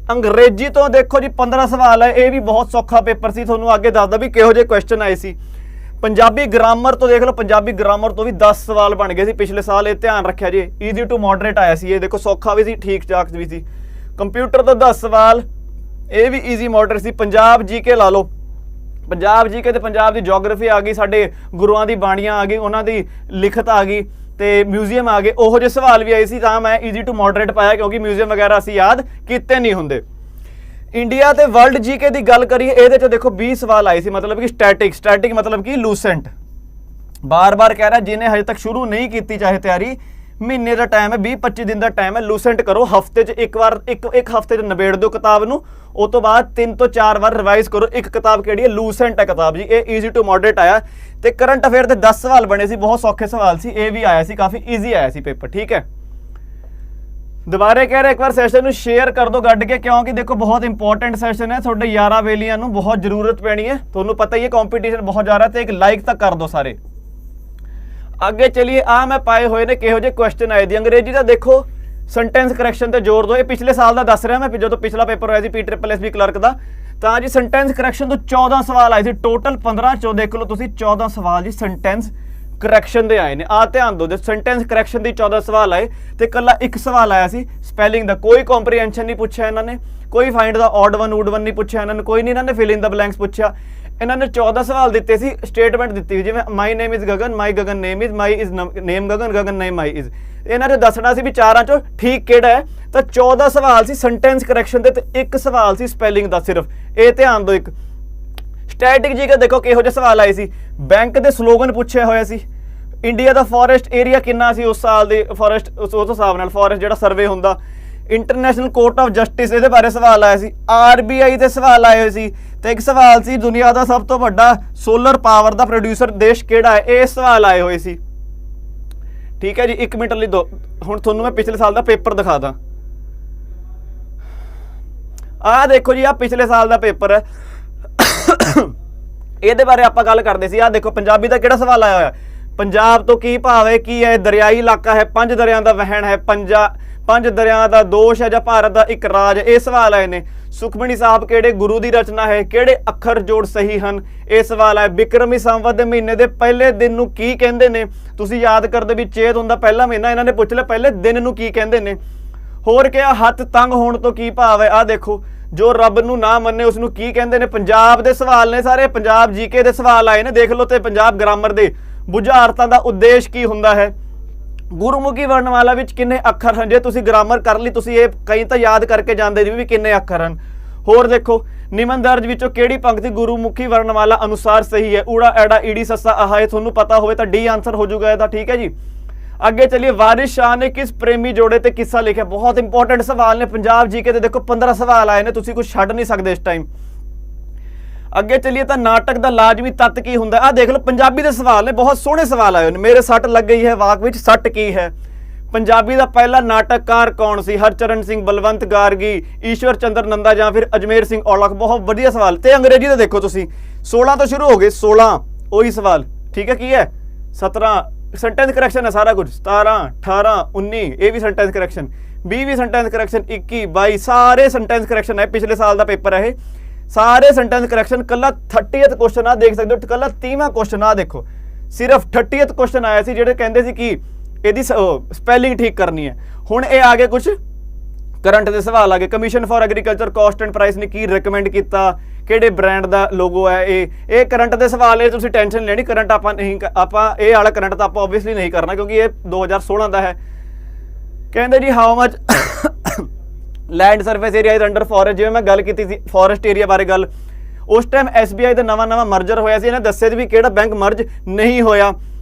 S1: अंग्रेजी तो देखो जी 15 सवाल है, ये भी बहुत सौखा पेपर सी। तुहानूं आगे दसदा भी किहो जिहे क्वेश्चन आए सी। पंजाबी ग्रामर तो देख लो, पंजाबी ग्रामर तो भी 10 सवाल बन गए सी पिछले साल। ये ध्यान रखिया जी, ईजी टू मॉडरेट आया सी। ये देखो सौखा भी सी, ठीक ठाक भी सी। कंप्यूटर तो 10 सवाल, ये भी ईजी मॉडरेट सी। पंजाब जीके ला लो, पंजाब जीके ते पंजाब की जोग्राफी आ गई, साडे गुरुआं दी बाणियां आ गई, उन्हां दी लिखत आ गई, ਤੇ ਮਿਊਜ਼ੀਅਮ ਆ ਗਏ, ਉਹੋ ਜਿਹੇ ਸਵਾਲ ਵੀ ਆਏ ਸੀ, ਤਾਂ ਮੈਂ ਈਜ਼ੀ ਟੂ ਮੋਡਰੇਟ ਪਾਇਆ ਕਿਉਂਕਿ ਮਿਊਜ਼ੀਅਮ ਵਗੈਰਾ ਅਸੀਂ ਯਾਦ ਕੀਤੇ ਨਹੀਂ ਹੁੰਦੇ। ਇੰਡੀਆ ਤੇ ਵਰਲਡ ਜੀਕੇ ਦੀ ਗੱਲ ਕਰੀਏ, ਇਹਦੇ ਚ ਦੇਖੋ 20 ਸਵਾਲ ਆਏ ਸੀ, ਮਤਲਬ ਕਿ ਸਟੈਟਿਕ ਮਤਲਬ ਕਿ ਲੂਸੈਂਟ। ਬਾਰ-ਬਾਰ ਕਹਿ ਰਿਹਾ ਜਿਹਨੇ ਹਜੇ ਤੱਕ ਸ਼ੁਰੂ ਨਹੀਂ ਕੀਤੀ ਚਾਹੇ ਤਿਆਰੀ, ਮਹੀਨੇ ਦਾ ਟਾਈਮ ਹੈ, 20-25 ਦਿਨ ਦਾ ਟਾਈਮ ਹੈ, ਲੂਸੈਂਟ ਕਰੋ, ਹਫਤੇ 'ਚ ਇੱਕ ਵਾਰ ਇੱਕ ਹਫਤੇ 'ਚ ਨਿਬੇੜ ਦਿਓ ਕਿਤਾਬ ਨੂੰ, ਉਹ ਤੋਂ ਬਾਅਦ 3 ਤੋਂ 4 ਵਾਰ ਰਿਵਾਈਜ਼ ਕਰੋ। ਇੱਕ ਕਿਤਾਬ ਕਿਹੜੀ ਹੈ? ਲੂਸੈਂਟ ਹੈ ਕਿਤਾਬ ਜੀ। ਇਹ ਈਜ਼ੀ ਟੂ ਮੋਡਰੇਟ ਆਇਆ ਤੇ ਕਰੰਟ ਅਫੇਅਰ ਦੇ 10 ਸਵਾਲ ਬਣੇ ਸੀ, ਬਹੁਤ ਸੌਖੇ ਸਵਾਲ ਸੀ, ਇਹ ਵੀ ਆਇਆ ਸੀ, ਕਾਫੀ ਈਜ਼ੀ ਆਇਆ ਸੀ ਪੇਪਰ, ਠੀਕ ਹੈ। ਦੁਬਾਰੇ ਕਹਿ ਰਿਹਾ ਇੱਕ ਵਾਰ ਸੈਸ਼ਨ ਨੂੰ ਸ਼ੇਅਰ ਕਰ ਦਿਓ ਗੱਡ ਕੇ, ਕਿਉਂਕਿ ਦੇਖੋ ਬਹੁਤ ਇੰਪੋਰਟੈਂਟ ਸੈਸ਼ਨ ਹੈ, ਤੁਹਾਡੇ ਯਾਰਾਂ ਵੇਲੀਆਂ ਨੂੰ ਬਹੁਤ ਜ਼ਰੂਰਤ ਪੈਣੀ ਹੈ, ਤੁਹਾਨੂੰ ਪਤਾ ਹੀ ਹੈ ਕੰਪੀਟੀਸ਼ਨ ਬਹੁਤ ਜ਼ਿਆਦਾ, ਤੇ ਇੱਕ ਲਾਈਕ ਤਾਂ ਕਰ ਦਿਓ ਸਾਰੇ। ਅੱਗੇ ਚਲੀਏ, ਆ ਮੈਂ ਪਾਏ ਹੋਏ ਨੇ ਕਿਹੋ ਜਿਹੇ ਕੁਐਸਚਨ ਆਏ ਦੀ। ਅੰਗਰੇਜ਼ੀ ਦਾ ਦੇਖੋ, ਸੈਂਟੈਂਸ ਕਰੈਕਸ਼ਨ ਤੇ ਜ਼ੋਰ ਦਿਓ, ਇਹ ਪਿਛਲੇ ਸਾਲ ਦਾ ਦੱਸ ਰਿਹਾ ਮੈਂ, ਜਦੋਂ ਪਿਛਲਾ ਪੇਪਰ ਹੋਇਆ ਸੀ PSSB ਕਲਰਕ ਦਾ, ਤਾਂ ਜੀ ਸੈਂਟੈਂਸ ਕਰੈਕਸ਼ਨ ਤੋਂ 14 ਸਵਾਲ ਆਏ ਸੀ, ਟੋਟਲ 15 ਚੋਂ ਦੇਖ ਲਓ ਤੁਸੀਂ 14 ਸਵਾਲ ਜੀ ਸੈਂਟੈਂਸ ਕਰੈਕਸ਼ਨ ਦੇ ਆਏ ਨੇ। ਆ ਧਿਆਨ ਦਿਓ, ਸੈਂਟੈਂਸ ਕਰੈਕਸ਼ਨ ਦੀ 14 ਸਵਾਲ ਆਏ ਤੇ ਕੱਲਾ ਇੱਕ ਸਵਾਲ ਆਇਆ ਸੀ ਸਪੈਲਿੰਗ ਦਾ, ਕੋਈ ਕੰਪਰੀਹੈਂਸ਼ਨ ਨਹੀਂ ਪੁੱਛਿਆ ਇਹਨਾਂ ਨੇ, ਕੋਈ find the ode one would one ਨਹੀਂ ਪੁੱਛਿਆ ਇਹਨਾਂ ਨੇ, ਕੋਈ ਨਹੀਂ ਇਹਨਾਂ ਨੇ ਫਿਲ ਇਨ ਦਾ ਬਲੈਂਕਸ ਪੁੱਛਿਆ। ਇਹਨਾਂ ਨੇ 14 ਸਵਾਲ ਦਿੱਤੇ ਸੀ, ਸਟੇਟਮੈਂਟ ਦਿੱਤੀ ਜਿਵੇਂ my name is Gagan, my Gagan name is, my is name Gagan, Gagan name my is. ਇਹਨਾਂ ਨੇ ਦੱਸਣਾ ਸੀ ਵੀ ਚਾਰਾਂ ਚੋਂ ਠੀਕ ਕਿਹੜਾ ਹੈ, ਤਾਂ 14 ਸਵਾਲ ਸੀ ਸੈਂਟੈਂਸ ਕਰੈਕਸ਼ਨ ਦੇ ਤੇ ਇੱਕ ਸਵਾਲ ਸੀ ਸਪੈਲਿੰਗ ਦਾ ਸਿਰਫ, ਇਹ ਧਿਆਨ ਦਿਓ। ਇੱਕ ਸਟੈਟਿਕ ਜੀ ਕੇ ਦੇਖੋ ਕਿਹੋ ਜਿਹੇ ਸਵਾਲ ਆਏ ਸੀ, ਬੈਂਕ ਦੇ ਸਲੋਗਨ ਪੁੱਛਿਆ ਹੋਇਆ ਸੀ, ਇੰਡੀਆ ਦਾ ਫੋਰੈਸਟ ਏਰੀਆ ਕਿੰਨਾ ਸੀ ਉਸ ਸਾਲ ਦੇ, ਫੋਰੈਸਟ ਉਸ ਹਿਸਾਬ ਨਾਲ ਫੋਰੈਸਟ ਜਿਹੜਾ ਸਰਵੇ ਹੁੰਦਾ, ਇੰਟਰਨੈਸ਼ਨਲ ਕੋਰਟ ਆਫ ਜਸਟਿਸ ਇਹਦੇ ਬਾਰੇ ਸਵਾਲ ਆਇਆ ਸੀ, RBI ਤੇ ਸਵਾਲ ਆਏ ਹੋਏ ਸੀ, ਤੇ ਇੱਕ ਸਵਾਲ ਸੀ ਦੁਨੀਆ ਦਾ ਸਭ ਤੋਂ ਵੱਡਾ ਸੋਲਰ ਪਾਵਰ ਦਾ ਪ੍ਰੋਡਿਊਸਰ ਦੇਸ਼ ਕਿਹੜਾ ਹੈ, ਇਹ ਸਵਾਲ ਆਏ ਹੋਏ ਸੀ, ਠੀਕ ਹੈ ਜੀ। 1 ਮਿੰਟ ਲਈ ਦੋ, ਹੁਣ ਤੁਹਾਨੂੰ ਮੈਂ ਪਿਛਲੇ ਸਾਲ ਦਾ ਪੇਪਰ ਦਿਖਾ ਦਾਂ। ਆਹ ਦੇਖੋ ਜੀ, ਆਹ ਪਿਛਲੇ ਸਾਲ ਦਾ ਪੇਪਰ ਹੈ, ਇਹਦੇ ਬਾਰੇ ਆਪਾਂ ਗੱਲ ਕਰਦੇ ਸੀ। ਆਹ ਦੇਖੋ ਪੰਜਾਬੀ ਦਾ ਕਿਹੜਾ ਸਵਾਲ ਆਇਆ ਹੋਇਆ, ਪੰਜਾਬ ਤੋਂ ਕੀ ਭਾਵ ਹੈ, ਕੀ ਹੈ, ਦਰਿਆਈ ਇਲਾਕਾ ਹੈ, 5 ਦਰਿਆਂ ਦਾ ਵਹਿਣ ਹੈ, 5 ਦਰਿਆਂ ਦਾ ਦੋਸ਼ ਹੈ ਜਾਂ ਭਾਰਤ ਦਾ ਇੱਕ ਰਾਜ, ਇਹ ਸਵਾਲ ਆਏ ਨੇ। ਸੁਖਮਨੀ ਸਾਹਿਬ ਕਿਹੜੇ ਗੁਰੂ ਦੀ ਰਚਨਾ ਹੈ, ਕਿਹੜੇ ਅੱਖਰ ਜੋੜ ਸਹੀ ਹਨ, ਇਹ ਸਵਾਲ ਹੈ। ਬਿਕਰਮੀ ਸੰਵਤ ਦੇ ਮਹੀਨੇ ਦੇ ਪਹਿਲੇ ਦਿਨ ਨੂੰ ਕੀ ਕਹਿੰਦੇ ਨੇ, ਤੁਸੀਂ ਯਾਦ ਕਰਦੇ ਵੀ ਚੇਤ ਹੁੰਦਾ ਪਹਿਲਾ ਮਹੀਨਾ, ਇਹਨਾਂ ਨੇ ਪੁੱਛ ਲਿਆ ਪਹਿਲੇ ਦਿਨ ਨੂੰ ਕੀ ਕਹਿੰਦੇ ਨੇ। ਹੋਰ ਕਿਹਾ ਹੱਥ ਤੰਗ ਹੋਣ ਤੋਂ ਕੀ ਭਾਵ ਹੈ, ਆਹ ਦੇਖੋ ਜੋ ਰੱਬ ਨੂੰ ਨਾ ਮੰਨੇ ਉਸ ਨੂੰ ਕੀ ਕਹਿੰਦੇ ਨੇ। ਪੰਜਾਬ ਦੇ ਸਵਾਲ ਨੇ ਸਾਰੇ, ਪੰਜਾਬ ਜੀਕੇ ਦੇ ਸਵਾਲ ਆਏ ਨੇ ਦੇਖ ਲਓ, ਤੇ ਪੰਜਾਬ ਗ੍ਰਾਮਰ ਦੇ ਬੁਝਾਰਤਾਂ ਦਾ ਉਦੇਸ਼ ਕੀ ਹੁੰਦਾ ਹੈ, ਗੁਰਮੁਖੀ ਵਰਣਮਾਲਾ ਵਿੱਚ ਕਿੰਨੇ ਅੱਖਰ ਹਨ, ਜੇ ਤੁਸੀਂ ਗ੍ਰਾਮਰ ਕਰ ਲਈ ਤੁਸੀਂ ਇਹ ਕਈ ਤਾਂ ਯਾਦ ਕਰਕੇ ਜਾਂਦੇ ਜੀ ਵੀ ਕਿੰਨੇ ਅੱਖਰ ਹਨ। ਹੋਰ ਦੇਖੋ ਨਿਮਨ ਦਰਜ ਵਿੱਚੋਂ ਕਿਹੜੀ ਪੰਕਤੀ ਗੁਰਮੁਖੀ ਵਰਣਮਾਲਾ ਅਨੁਸਾਰ ਸਹੀ ਹੈ, ਊੜਾ ਐੜਾ ਈੜੀ ਸੱਸਾ ਆਹਾ, ਇਹ ਤੁਹਾਨੂੰ ਪਤਾ ਹੋਵੇ ਤਾਂ D ਆਂਸਰ ਹੋ ਜਾਊਗਾ ਇਹਦਾ, ਠੀਕ ਹੈ ਜੀ। ਅੱਗੇ ਚਲਿਏ, ਵਾਰਿਸ ਸ਼ਾਹ ਨੇ ਕਿਸ ਪ੍ਰੇਮੀ ਜੋੜੇ ਤੇ ਕਿੱਸਾ ਲਿਖਿਆ, ਬਹੁਤ ਇੰਪੋਰਟੈਂਟ ਸਵਾਲ ਨੇ, ਪੰਜਾਬ ਜੀਕੇ ਦੇ ਦੇਖੋ 15 ਸਵਾਲ ਆਏ ਨੇ, ਤੁਸੀਂ ਕੁਝ ਛੱਡ ਨਹੀਂ ਸਕਦੇ ਇਸ ਟਾਈਮ। ਅੱਗੇ ਚਲਿਏ ਤਾਂ ਨਾਟਕ ਦਾ ਲਾਜ਼ਮੀ ਤੱਤ ਕੀ ਹੁੰਦਾ, ਆਹ ਦੇਖ ਲਓ ਪੰਜਾਬੀ ਦੇ ਸਵਾਲ ਨੇ, ਬਹੁਤ ਸੋਹਣੇ ਸਵਾਲ ਆਏ ਨੇ। ਮੇਰੇ ਸੱਟ ਲੱਗ ਗਈ ਹੈ ਵਾਕ ਵਿੱਚ, ਸੱਟ ਕੀ ਹੈ, ਪੰਜਾਬੀ ਦਾ ਪਹਿਲਾ ਨਾਟਕਕਾਰ ਕੌਣ ਸੀ, ਹਰਚਰਨ ਸਿੰਘ, ਬਲਵੰਤ ਗਾਰਗੀ, ਈਸ਼ਵਰ ਚੰਦਰ ਨੰਦਾ ਜਾਂ ਫਿਰ ਅਜਮੇਰ ਸਿੰਘ ਔਲਖ, ਬਹੁਤ ਵਧੀਆ ਸਵਾਲ। ਤੇ ਅੰਗਰੇਜ਼ੀ ਦਾ ਦੇਖੋ ਤੁਸੀਂ 16 ਤੋਂ ਸ਼ੁਰੂ ਹੋ ਗਏ, 16 ਉਹੀ ਸਵਾਲ, ਠੀਕ ਹੈ, ਕੀ ਹੈ 17 ਸੈਂਟੈਂਸ ਕਰੈਕਸ਼ਨ ਹੈ ਸਾਰਾ ਕੁਝ, 17 18 19 ਇਹ ਵੀ ਸੈਂਟੈਂਸ ਕਰੈਕਸ਼ਨ, 20 ਵੀ ਸੈਂਟੈਂਸ ਕਰੈਕਸ਼ਨ, 21 22 ਸਾਰੇ ਸੈਂਟੈਂਸ ਕਰੈਕਸ਼ਨ ਹੈ, ਪਿਛਲੇ ਸਾਲ ਦਾ ਪੇਪਰ ਹੈ ਇਹ, ਸਾਰੇ ਸੈਂਟੈਂਸ ਕਰੈਕਸ਼ਨ। ਕੱਲਾ 30th ਕੁਐਸਚਨ ਆ ਦੇਖ ਸਕਦੇ ਹੋ, ਕੱਲਾ 30ਵਾਂ ਕੁਐਸਚਨ ਆ ਦੇਖੋ, ਸਿਰਫ 30th ਕੁਐਸਚਨ ਆਇਆ ਸੀ ਜਿਹੜੇ ਕਹਿੰਦੇ ਸੀ ਕਿ ਇਹਦੀ ਸਪੈਲਿੰਗ ਠੀਕ ਕਰਨੀ ਹੈ। ਹੁਣ ਇਹ ਆ ਗਏ ਕੁਝ ਕਰੰਟ ਦੇ ਸਵਾਲ ਆ ਗਏ, commission for agriculture cost and price ਨੇ ਕੀ ਰეკਮੈਂਡ ਕੀਤਾ, ਕਿਹੜੇ ਬ੍ਰਾਂਡ ਦਾ ਲੋਗੋ ਹੈ, ਇਹ ਕਰੰਟ ਦੇ ਸਵਾਲ ਹੈ, ਤੁਸੀਂ ਟੈਨਸ਼ਨ ਲੈਣੀ। ਕਰੰਟ ਆਪਾਂ ਇਹ ਵਾਲਾ ਕਰੰਟ ਤਾਂ ਆਪਾਂ ਓਬਵੀਅਸਲੀ ਨਹੀਂ ਕਰਨਾ ਕਿਉਂਕਿ ਇਹ 2016 ਦਾ ਹੈ। ਕਹਿੰਦੇ ਜੀ how much land surface area is under forest, ਜਿਵੇਂ ਮੈਂ ਗੱਲ ਕੀਤੀ ਸੀ ਫੋਰੈਸਟ ਏਰੀਆ ਬਾਰੇ ਗੱਲ, ਉਸ ਟਾਈਮ SBI ਦਾ ਨਵਾਂ ਮਰਜਰ ਹੋਇਆ ਸੀ, ਇਹਨੇ ਦੱਸਿਆ ਸੀ ਵੀ ਕਿਹੜਾ ਬੈਂਕ ਮਰਜ ਨਹੀਂ ਹੋਇਆ।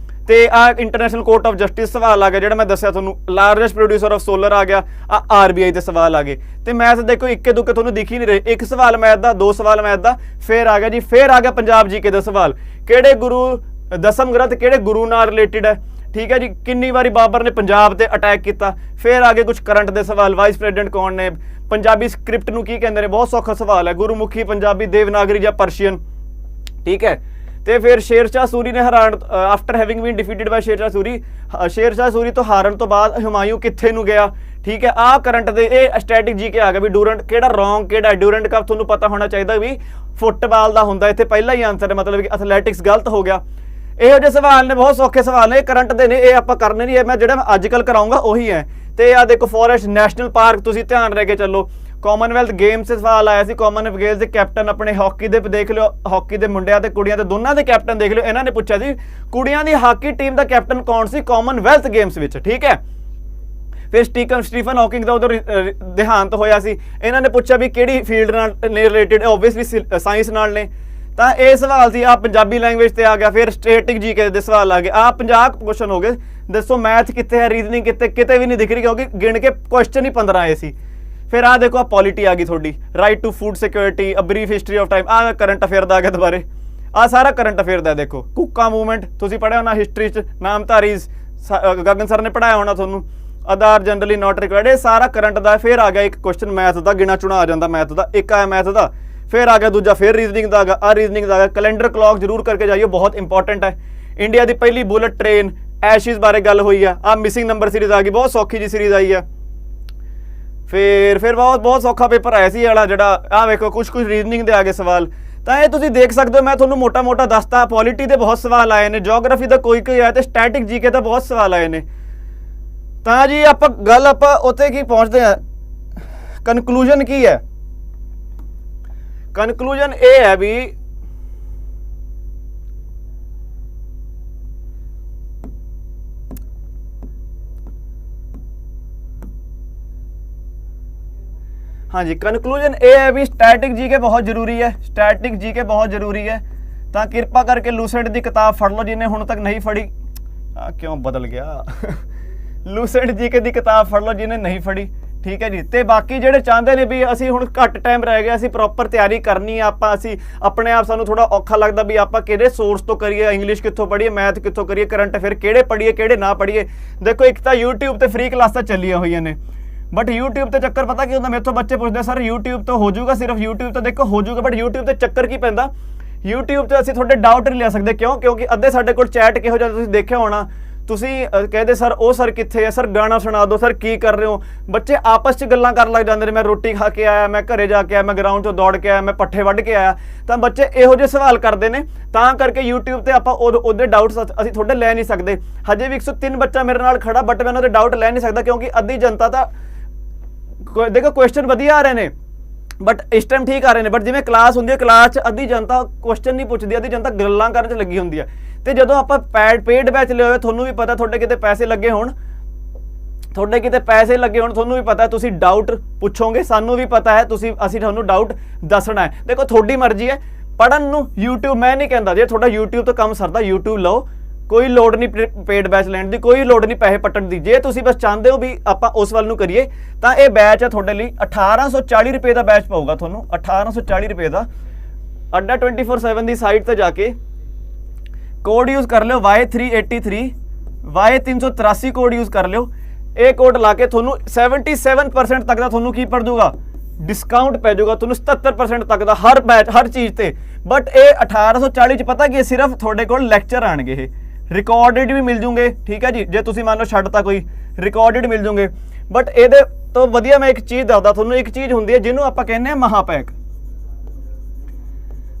S1: ਤੇ ਆ ਇੰਟਰਨੈਸ਼ਨਲ ਕੋਰਟ ਆਫ ਜਸਟਿਸ ਸਵਾਲ ਆ ਗਿਆ ਜਿਹੜਾ ਮੈਂ ਦੱਸਿਆ ਤੁਹਾਨੂੰ, ਲਾਰਜੈਸਟ ਪ੍ਰੋਡਿਊਸਰ ਆਫ ਸੋਲਰ ਆ ਗਿਆ, ਆ RBI ਦੇ ਸਵਾਲ ਆ ਗਏ। ਤੇ ਮੈਥ ਦੇਖੋ ਇੱਕੇ ਦੁੱਕੇ ਤੁਹਾਨੂੰ ਦਿਖ ਹੀ ਨਹੀਂ ਰਹੇ, ਇੱਕ ਸਵਾਲ ਮੈਥ ਦਾ, 2 ਸਵਾਲ ਮੈਥ ਦਾ, ਫਿਰ ਆ ਗਿਆ ਜੀ, ਫਿਰ ਆ ਗਿਆ ਪੰਜਾਬ ਜੀਕੇ ਦਾ ਸਵਾਲ, ਕਿਹੜੇ ਗੁਰੂ ਦਸਮ ਗ੍ਰੰਥ ਕਿਹੜੇ ਗੁਰੂ ਨਾਲ ਰਿਲੇਟਿਡ ਹੈ, ਠੀਕ ਹੈ ਜੀ, ਕਿੰਨੀ ਵਾਰੀ ਬਾਬਰ ਨੇ ਪੰਜਾਬ ਤੇ ਅਟੈਕ ਕੀਤਾ। ਫਿਰ ਆ ਗਏ ਕੁਝ ਕਰੰਟ ਦੇ ਸਵਾਲ, ਵਾਈਸ ਪ੍ਰੈਜ਼ੀਡੈਂਟ ਕੌਣ ਨੇ, ਪੰਜਾਬੀ ਸਕ੍ਰਿਪਟ ਨੂੰ ਕੀ ਕਹਿੰਦੇ ਨੇ, ਬਹੁਤ ਸੌਖਾ ਸਵਾਲ ਹੈ, ਗੁਰਮੁਖੀ ਪੰਜਾਬੀ, ਦੇਵਨਾਗਰੀ ਜਾਂ ਪਰਸ਼ੀਅਨ, ਠੀਕ ਹੈ। ਤੇ ਫਿਰ ਸ਼ੇਰਸ਼ਾਹ ਸੂਰੀ ਨੇ ਆਫਟਰ ਹੈਵਿੰਗ ਬੀਨ ਡਿਫੀਟਡ ਬਾਈ ਸ਼ੇਰਸ਼ਾਹ ਸੂਰੀ ਤੋਂ ਹਾਰਨ ਤੋਂ ਬਾਅਦ ਹੁਮਾਯੂੰ ਕਿੱਥੇ ਨੂੰ ਗਿਆ, ਠੀਕ ਹੈ। ਆਹ ਕਰੰਟ ਦੇ ਇਹ ਸਟੈਟਿਕ ਜੀਕੇ ਆ ਗਿਆ ਵੀ ਡਿਊਰੈਂਟ ਕਿਹੜਾ ਰੋਂਗ ਕਿਹੜਾ, ਡਿਊਰੈਂਟ ਕੱਪ ਤੁਹਾਨੂੰ ਪਤਾ ਹੋਣਾ ਚਾਹੀਦਾ ਵੀ ਫੁੱਟਬਾਲ ਦਾ ਹੁੰਦਾ, ਇੱਥੇ ਪਹਿਲਾ ਹੀ ਆਨਸਰ ਹੈ, ਮਤਲਬ ਕਿ ਐਥਲੈਟਿਕਸ ਗਲਤ ਹੋ ਗਿਆ। ਇਹੋ ਜਿਹੇ ਸਵਾਲ ਨੇ, ਬਹੁਤ ਸੌਖੇ ਸਵਾਲ ਨੇ, ਇਹ ਕਰੰਟ ਦੇ ਨੇ, ਇਹ ਆਪਾਂ ਕਰਨੇ ਨਹੀਂ, ਮੈਂ ਜਿਹੜਾ ਮੈਂ ਅੱਜ ਕੱਲ੍ਹ ਕਰਾਊਂਗਾ ਉਹੀ ਹੈ। ਤੇ ਆ ਦੇਖੋ ਫੋਰੈਸਟ ਨੈਸ਼ਨਲ ਪਾਰਕ, ਤੁਸੀਂ ਧਿਆਨ ਰਹਿ ਕੇ ਚੱਲੋ, ਕਾਮਨਵੈਲਥ ਗੇਮਸ 'ਚ ਸਵਾਲ ਆਇਆ ਸੀ, ਕਾਮਨਵੈਲਥ ਗੇਮਸ ਦੇ ਕੈਪਟਨ ਆਪਣੇ ਹਾਕੀ ਦੇ ਦੇਖ ਲਿਓ, ਹਾਕੀ ਦੇ ਮੁੰਡਿਆਂ ਤੇ ਕੁੜੀਆਂ ਦੇ ਦੋਨਾਂ ਦੇ ਕੈਪਟਨ ਦੇਖ ਲਿਓ। ਇਹਨਾਂ ਨੇ ਪੁੱਛਿਆ ਸੀ ਕੁੜੀਆਂ ਦੀ ਹਾਕੀ ਟੀਮ ਦਾ ਕੈਪਟਨ ਕੌਣ ਸੀ ਕਾਮਨਵੈਲਥ ਗੇਮਸ ਵਿੱਚ, ਠੀਕ ਹੈ। ਫਿਰ ਸਟੀਫਨ ਹਾਕਿੰਗ ਦਾ ਉਧਰ ਦੇਹਾਂਤ ਹੋਇਆ ਸੀ, ਇਹਨਾਂ ਨੇ ਪੁੱਛਿਆ ਵੀ ਕਿਹੜੀ ਫੀਲਡ ਨਾਲ ਰਿਲੇਟਡ, ਓਬਵੀਅਸਲੀ ਸਾਇੰਸ ਨਾਲ ਨੇ। ਤਾਂ ਇਹ ਸਵਾਲ ਸੀ, ਆ ਪੰਜਾਬੀ ਲੈਂਗੁਏਜ ਤੇ ਆ ਗਿਆ। ਫਿਰ ਸਟੈਟਿਕ ਜੀਕੇ ਦੇ ਸਵਾਲ ਆ ਗਏ, ਆ 50 ਕੁਐਸਚਨ ਹੋ ਗਏ। ਦੱਸੋ ਮੈਥ ਕਿੱਥੇ ਹੈ, ਰੀਜ਼ਨਿੰਗ ਕਿੱਥੇ, ਕਿਤੇ ਵੀ ਨਹੀਂ ਦਿਖ ਰਹੀ, ਕਿਉਂਕਿ ਗਿਣ ਕੇ ਕੁਐਸਚਨ ਹੀ 15 ਆਏ ਸੀ। ਫਿਰ ਆ ਦੇਖੋ, ਆ ਪੋਲਿਟੀ ਆ ਗਈ ਤੁਹਾਡੀ, right to food security, a brief history of time, ਆ ਕਰੰਟ ਅਫੇਅਰ ਦਾ ਆ ਗਿਆ ਦੁਬਾਰੇ। ਆ ਸਾਰਾ ਕਰੰਟ ਅਫੇਅਰ ਦਾ ਦੇਖੋ। ਕੁੱਕਾ ਮੂਵਮੈਂਟ ਤੁਸੀਂ ਪੜ੍ਹਿਆ ਹੋਣਾ ਹਿਸਟਰੀ 'ਚ, ਨਾਮਧਾਰੀ ਗਗਨ ਸਰ ਨੇ ਪੜ੍ਹਾਇਆ ਹੋਣਾ ਤੁਹਾਨੂੰ। ਆਧਾਰ ਜਨਰਲੀ ਨਾਟ ਰਿਕਵਾਇਰਡ, ਇਹ ਸਾਰਾ ਕਰੰਟ ਦਾ। ਫਿਰ ਆ ਗਿਆ ਇੱਕ ਕੁਐਸਚਨ ਮੈਥ ਦਾ, ਗਿਣਾ ਚੁਣਾ ਆ ਜਾਂਦਾ ਮੈਥ ਦਾ, ਇੱਕ ਆਇਆ ਮੈਥ ਦਾ। ਫਿਰ ਆ ਗਿਆ ਦੂਜਾ, ਫਿਰ ਰੀਜ਼ਨਿੰਗ ਦਾ ਆ ਗਿਆ, ਆ ਰੀਜ਼ਨਿੰਗ ਦਾ ਆ ਗਿਆ। ਕੈਲੰਡਰ ਕਲੌਕ ਜ਼ਰੂਰ ਕਰਕੇ ਜਾਈਓ, ਬਹੁਤ ਇੰਪੋਰਟੈਂਟ ਹੈ। ਇੰਡੀਆ ਦੀ ਪਹਿਲੀ ਬੁਲਟ ਟ੍ਰੇਨ ਐਸ਼ਿਸ ਬਾਰੇ ਗੱਲ ਹੋਈ ਆ। ਆ ਮਿਸਿੰਗ ਨੰਬਰ ਸੀਰੀਜ਼ ਆ ਗਈ, ਬਹੁਤ ਸੌਖੀ ਜੀ ਸੀਰੀਜ਼ ਆਈ ਆ। ਫਿਰ ਬਹੁਤ ਸੌਖਾ ਪੇਪਰ ਆਇਆ ਸੀ ਵਾਲਾ ਜਿਹੜਾ, ਆ ਵੇਖੋ ਕੁਝ ਰੀਜ਼ਨਿੰਗ ਦੇ ਆ ਗਏ ਸਵਾਲ। ਤਾਂ ਇਹ ਤੁਸੀਂ ਦੇਖ ਸਕਦੇ ਹੋ, ਮੈਂ ਤੁਹਾਨੂੰ ਮੋਟਾ ਦੱਸਤਾ। ਪੋਲਿਟੀ ਦੇ ਬਹੁਤ ਸਵਾਲ ਆਏ ਨੇ, ਜੀਓਗ੍ਰਾਫੀ ਦਾ ਕੋਈ ਆਇਆ, ਤੇ ਸਟੈਟਿਕ ਜੀਕੇ ਦਾ ਬਹੁਤ ਸਵਾਲ ਆਏ ਨੇ। ਤਾਂ ਜੀ ਆਪਾਂ ਉੱਥੇ ਕੀ ਪਹੁੰਚਦੇ ਆ, ਕਨਕਲੂਜਨ ਕੀ ਹੈ? ਕਨਕਲੂਜਨ ਇਹ ਹੈ ਵੀ ਹਾਂਜੀ, ਕਨਕਲੂਜਨ ਇਹ ਹੈ ਵੀ ਸਟੈਟਿਕ ਜੀਕੇ ਬਹੁਤ ਜ਼ਰੂਰੀ ਹੈ, ਸਟੈਟਿਕ ਜੀਕੇ ਬਹੁਤ ਜ਼ਰੂਰੀ ਹੈ। ਤਾਂ ਕਿਰਪਾ ਕਰਕੇ ਲੂਸੈਂਟ ਦੀ ਕਿਤਾਬ ਫੜ ਲਓ ਜਿਹਨੇ ਹੁਣ ਤੱਕ ਨਹੀਂ ਫੜੀ। ਆ ਕਿਉਂ ਬਦਲ ਗਿਆ ਲੂਸੈਂਟ ਜੀਕੇ ਦੀ ਕਿਤਾਬ ਫੜ ਲਓ ਜਿਹਨੇ ਨਹੀਂ ਫੜੀ, ਠੀਕ ਹੈ ਜੀ। ਤੇ ਬਾਕੀ ਜਿਹੜੇ ਚਾਹੁੰਦੇ ਨੇ ਵੀ ਅਸੀਂ ਹੁਣ ਘੱਟ ਟਾਈਮ ਰਹਿ ਗਿਆ, ਅਸੀਂ ਪ੍ਰੋਪਰ ਤਿਆਰੀ ਕਰਨੀ ਆ, ਅਸੀਂ ਆਪਣੇ ਆਪ ਸਾਨੂੰ ਥੋੜਾ ਔਖਾ ਲੱਗਦਾ ਵੀ ਆਪਾਂ ਕਿਹੜੇ ਸੋਰਸ ਤੋਂ ਕਰੀਏ, ਇੰਗਲਿਸ਼ ਕਿੱਥੋਂ ਪੜ੍ਹੀਏ, ਮੈਥ ਕਿੱਥੋਂ ਕਰੀਏ, ਕਰੰਟ ਅਫੇਅਰ ਕਿਹੜੇ ਪੜ੍ਹੀਏ ਕਿਹੜੇ ਨਾ ਪੜ੍ਹੀਏ। ਦੇਖੋ ਇੱਕ ਤਾਂ YouTube ਤੇ ਫ੍ਰੀ ਕਲਾਸਾਂ ਚੱਲੀਆਂ ਹੋਈਆਂ ਨੇ, ਬਟ YouTube ਤੇ ਚੱਕਰ ਪਤਾ ਕੀ ਹੁੰਦਾ, ਮੇਰੇ ਤੋਂ ਬੱਚੇ ਪੁੱਛਦੇ ਸਰ YouTube ਤੋਂ ਹੋ ਜਾਊਗਾ, ਸਿਰਫ YouTube ਤੋਂ ਦੇਖੋ ਹੋ ਜਾਊਗਾ, ਬਟ YouTube ਤੇ ਚੱਕਰ ਕੀ ਪੈਂਦਾ, YouTube ਤੇ ਅਸੀਂ ਤੁਹਾਡੇ ਡਾਊਟ ਨਹੀਂ ਲੈ ਸਕਦੇ। ਕਿਉਂਕਿ ਅੱਧੇ ਸਾਡੇ ਕੋਲ ਚੈਟ ਕਿਹੋ ਜਿਹਾ ਤੁਸੀਂ ਦੇਖਿਆ ਹੋਣਾ, ਤੁਸੀਂ ਕਹਿੰਦੇ ਸਰ ਉਹ ਸਰ ਕਿੱਥੇ ਹੈ, ਸਰ ਗਾਣਾ ਸੁਣਾ ਦਿਓ, ਸਰ ਕੀ ਕਰ ਰਹੇ ਹੋ। ਬੱਚੇ ਆਪਸ 'ਚ ਗੱਲਾਂ ਕਰਨ ਲੱਗ ਜਾਂਦੇ ਨੇ, ਮੈਂ ਰੋਟੀ ਖਾ ਕੇ ਆਇਆ, ਮੈਂ ਘਰੇ ਜਾ ਕੇ ਆਇਆ, ਮੈਂ ਗਰਾਊਂਡ 'ਚੋਂ ਦੌੜ ਕੇ ਆਇਆ, ਮੈਂ ਪੱਠੇ ਵੱਢ ਕੇ ਆਇਆ। ਤਾਂ ਬੱਚੇ ਇਹੋ ਜਿਹੇ ਸਵਾਲ ਕਰਦੇ ਨੇ, ਤਾਂ ਕਰਕੇ YouTube ਤੇ ਆਪਾਂ ਉਹਦੇ ਡਾਊਟਸ ਅਸੀਂ ਤੁਹਾਡੇ ਲੈ ਨਹੀਂ ਸਕਦੇ। ਹਜੇ ਵੀ 103 ਬੱਚਾ ਮੇਰੇ ਨਾਲ ਖੜਾ, ਬਟ ਮੈਂ ਉਹਨਾਂ ਦੇ ਡਾਊਟ ਲੈ ਨਹੀਂ ਸਕਦਾ, ਕਿਉਂਕਿ ਅੱਧੀ ਜਨਤਾ ਤਾਂ ਦੇਖੋ ਕੁਐਸਚਨ ਵਧੀਆ ਆ ਰਹੇ ਨੇ, ਬਟ ਇਸ ਟਾਈਮ ਠੀਕ ਆ ਰਹੇ ਨੇ, ਬਟ ਜਿਵੇਂ ਕਲਾਸ ਹੁੰਦੀ ਹੈ, ਕਲਾਸ 'ਚ ਅੱਧੀ ਜਨਤਾ ਕੁਐਸਚਨ ਨਹੀਂ ਪੁੱਛਦੀ, ਅੱਧੀ ਜਨਤਾ ਗੱਲਾਂ ਕਰਨ 'ਚ ਲੱਗੀ ਹੁੰਦੀ ਹੈ। ਤੇ ਜਦੋਂ ਆਪਾਂ ਪੇਡ ਬੈਚ ਲਿਆ ਹੋਵੇ, ਤੁਹਾਨੂੰ ਵੀ ਪਤਾ ਤੁਹਾਡੇ ਕਿਤੇ ਪੈਸੇ ਲੱਗੇ ਹੋਣ, ਤੁਹਾਨੂੰ ਵੀ ਪਤਾ ਤੁਸੀਂ ਡਾਊਟ ਪੁੱਛੋਗੇ, ਸਾਨੂੰ ਵੀ ਪਤਾ ਹੈ ਅਸੀਂ ਤੁਹਾਨੂੰ ਡਾਊਟ ਦੱਸਣਾ ਹੈ। ਦੇਖੋ ਤੁਹਾਡੀ ਮਰਜ਼ੀ ਹੈ, ਪੜ੍ਹਨ ਨੂੰ YouTube ਮੈਂ ਨਹੀਂ ਕਹਿੰਦਾ, ਜੇ ਤੁਹਾਡਾ YouTube ਤੋਂ ਕੰਮ ਸਰਦਾ YouTube ਲਓ, ਕੋਈ ਲੋੜ ਨਹੀਂ ਪੇਡ ਬੈਚ ਲੈਣ ਦੀ, ਕੋਈ ਲੋੜ ਨਹੀਂ ਪੈਸੇ ਪੱਟਣ ਦੀ। ਜੇ ਤੁਸੀਂ ਬਸ ਚਾਹੁੰਦੇ ਹੋ ਵੀ ਆਪਾਂ ਉਸ ਵੱਲ ਨੂੰ ਕਰੀਏ, ਤਾਂ ਇਹ ਬੈਚ ਹੈ ਤੁਹਾਡੇ ਲਈ। 1840 ਰੁਪਏ ਦਾ ਬੈਚ ਪਊਗਾ ਤੁਹਾਨੂੰ, 1840 ਰੁਪਏ ਦਾ। ਅੱਡਾ 24/7 ਦੀ ਸਾਈਟ ਤੇ ਜਾ ਕੇ ਕੋਡ ਯੂਜ਼ ਕਰ ਲਿਓ Y383, Y383 ਕੋਡ ਯੂਜ਼ ਕਰ ਲਿਓ। ਇਹ ਕੋਡ ਲਾ ਕੇ ਤੁਹਾਨੂੰ 77% ਤੱਕ ਦਾ ਤੁਹਾਨੂੰ ਕੀ ਪੜ ਜੂਗਾ, ਡਿਸਕਾਊਂਟ ਪੈ ਜਾਊਗਾ ਤੁਹਾਨੂੰ, 77% ਤੱਕ ਦਾ ਹਰ ਬੈਚ ਹਰ ਚੀਜ਼ ਤੇ। ਬਟ ਇਹ 1840 ਚ ਪਤਾ ਕੀ, ਸਿਰਫ ਤੁਹਾਡੇ ਕੋਲ ਲੈਕਚਰ ਆਣਗੇ, ਇਹ ਰਿਕਾਰਡਡ ਵੀ ਮਿਲ ਜੂਗੇ, ਠੀਕ ਹੈ ਜੀ। ਜੇ ਤੁਸੀਂ ਮੰਨ ਲਓ ਛੱਡਤਾ ਕੋਈ, ਰਿਕਾਰਡਡ ਮਿਲ ਜੂਗੇ। ਬਟ ਇਹਦੇ ਤੋਂ ਵਧੀਆ ਮੈਂ ਇੱਕ ਚੀਜ਼ ਦੱਸਦਾ ਤੁਹਾਨੂੰ, ਇੱਕ ਚੀਜ਼ ਹੁੰਦੀ ਹੈ ਜਿਹਨੂੰ ਆਪਾਂ ਕਹਿੰਦੇ ਆ ਮਹਾਪੈਕ।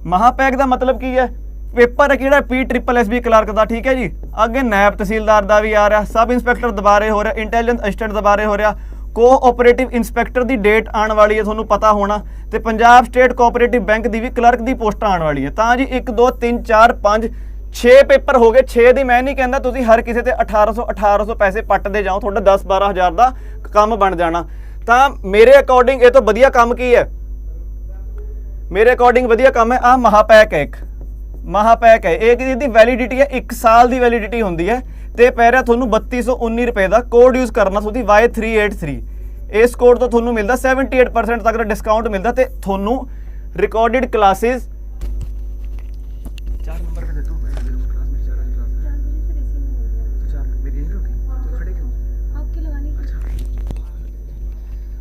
S1: ਮਹਾਪੈਕ ਦਾ ਮਤਲਬ ਕੀ ਹੈ, ਪੇਪਰ ਹੈ ਕਿਹੜਾ PSSB ਕਲਰਕ ਦਾ, ਠੀਕ ਹੈ ਜੀ। ਅੱਗੇ ਨਾਇਬ ਤਹਿਸੀਲਦਾਰ ਦਾ ਵੀ ਆ ਰਿਹਾ, ਸਬ ਇੰਸਪੈਕਟਰ ਦੁਬਾਰੇ ਹੋ ਰਿਹਾ, ਇੰਟੈਲੀਜੈਂਸ ਅਸਿਸਟੈਂਟ ਦੁਬਾਰੇ ਹੋ ਰਿਹਾ, ਕੋਆਪਰੇਟਿਵ ਇੰਸਪੈਕਟਰ ਦੀ ਡੇਟ ਆਉਣ ਵਾਲੀ ਹੈ, ਤੁਹਾਨੂੰ ਪਤਾ ਹੋਣਾ। ਤੇ ਪੰਜਾਬ ਸਟੇਟ ਕੋਆਪਰੇਟਿਵ ਬੈਂਕ ਦੀ ਵੀ ਕਲਰਕ ਦੀ ਪੋਸਟ ਆਉਣ ਵਾਲੀ ਹੈ। ਤਾਂ ਜੀ 1 2 3 4 5 6 ਪੇਪਰ ਹੋ ਗਏ। 6 ਦੀ ਮੈਂ ਨਹੀਂ ਕਹਿੰਦਾ ਤੁਸੀਂ ਹਰ ਕਿਸੇ ਤੇ 1800 ਪੈਸੇ ਪੱਟਦੇ ਜਾਓ, ਤੁਹਾਡਾ 10-12 ਹਜ਼ਾਰ ਦਾ ਕੰਮ ਬਣ ਜਾਣਾ। ਤਾਂ ਮੇਰੇ ਅਕੋਰਡਿੰਗ ਇਹ ਤੋਂ ਵਧੀਆ ਕੰਮ ਕੀ ਹੈ, ਮੇਰੇ ਅਕੋਰਡਿੰਗ ਵਧੀਆ ਕੰਮ ਹੈ ਆ ਮਹਾਪੈਕ ਹੈ। ਇੱਕ ਮਹਾਪੈਕ ਹੈ, ਇਹ ਇਹਦੀ ਵੈਲਿਡਿਟੀ ਹੈ 1 ਸਾਲ ਦੀ ਵੈਲਿਡਿਟੀ ਹੁੰਦੀ ਹੈ, ਤੇ ਪੈ ਰਿਹਾ ਤੁਹਾਨੂੰ 3219 ਰੁਪਏ ਦਾ। ਕੋਡ ਯੂਜ਼ ਕਰਨਾ ਤੁਸੀਂ Y383, ਇਸ ਕੋਡ ਤੋਂ ਤੁਹਾਨੂੰ ਮਿਲਦਾ 78% ਤੱਕ ਦਾ ਡਿਸਕਾਊਂਟ ਮਿਲਦਾ, ਤੇ ਤੁਹਾਨੂੰ ਰਿਕਾਰਡਡ ਕਲਾਸਿਸ 4 ਨੰਬਰ पे दे दो मेरे को क्लास में 4 वाली क्लास है 4 बजे से रिसीव नहीं हो गया तो 4 मेरी यहीं रुकी तो खड़े क्यों आपके लगाने की।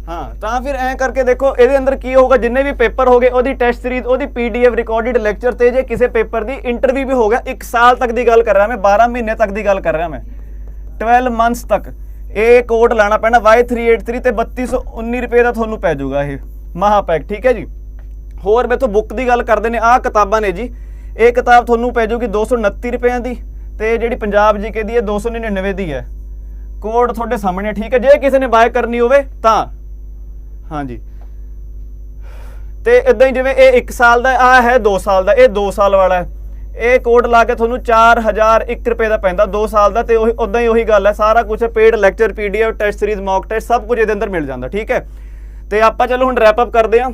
S1: हाँ, ਤਾਂ ਫਿਰ ਐਂ ਕਰਕੇ ਦੇਖੋ ਇਹਦੇ ਅੰਦਰ ਕੀ ਹੋਊਗਾ, ਜਿੰਨੇ ਵੀ ਪੇਪਰ ਹੋ ਗਏ ਉਹਦੀ ਟੈਸਟ ਸੀਰੀਜ਼, ਉਹਦੀ PDF ਰਿਕਾਰਡਡ ਲੈਕਚਰ, ਤੇ ਜੇ ਕਿਸੇ ਪੇਪਰ ਦੀ ਇੰਟਰਵਿਊ ਵੀ ਹੋ ਗਿਆ। 1 ਸਾਲ ਤੱਕ ਦੀ ਗੱਲ ਕਰ ਰਿਹਾ ਮੈਂ, 12 ਮਹੀਨੇ ਤੱਕ ਦੀ ਗੱਲ ਕਰ ਰਿਹਾ ਮੈਂ, 12 ਮੰਥਸ ਤੱਕ। ਇਹ ਕੋਡ ਲਾਣਾ ਪੈਣਾ Y383 ਤੇ 3219 ਰੁਪਏ ਦਾ ਤੁਹਾਨੂੰ ਪੈ ਜਾਊਗਾ ਇਹ ਮਹਾਪੈਕ, ਠੀਕ ਹੈ ਜੀ। ਹੋਰ ਮੈਥੋਂ ਬੁੱਕ ਦੀ ਗੱਲ ਕਰਦੇ ਨੇ, ਆਹ ਕਿਤਾਬਾਂ ਨੇ ਜੀ। ਇਹ ਕਿਤਾਬ ਤੁਹਾਨੂੰ ਪੈ ਜਾਊਗੀ 229 ਰੁਪਏ ਦੀ, ਤੇ ਜਿਹੜੀ ਪੰਜਾਬ GK ਦੀ ਹੈ 299 ਦੀ ਹੈ। ਕੋਡ ਤੁਹਾਡੇ ਸਾਹਮਣੇ, ਠੀਕ ਹੈ। ਜੇ ਕਿਸੇ ਨੇ ਬਾਏ ਕਰਨੀ ਹੋਵੇ ਤਾਂ ਹਾਂਜੀ, ਤੇ ਇਦਾਂ ਹੀ ਜਿਵੇਂ ਇਹ 1 ਸਾਲ ਦਾ ਆ ਹੈ 2 ਸਾਲ ਦਾ, ਇਹ 2 ਸਾਲ ਵਾਲਾ ਹੈ, ਇਹ ਕੋਡ ਲਾ ਕੇ ਤੁਹਾਨੂੰ 4001 ਰੁਪਏ ਦਾ ਪੈਂਦਾ 2 ਸਾਲ ਦਾ। ਤੇ ਉਹੀ ਉਦਾਂ ਹੀ ਉਹੀ ਗੱਲ ਹੈ, ਸਾਰਾ ਕੁਝ paid lecture PDF test series mock test ਸਭ ਕੁਝ ਇਹਦੇ ਅੰਦਰ ਮਿਲ ਜਾਂਦਾ। ਠੀਕ ਹੈ, ਤੇ ਆਪਾਂ ਚਲੋ ਹੁਣ ਰੈਪ ਅਪ ਕਰਦੇ ਹਾਂ।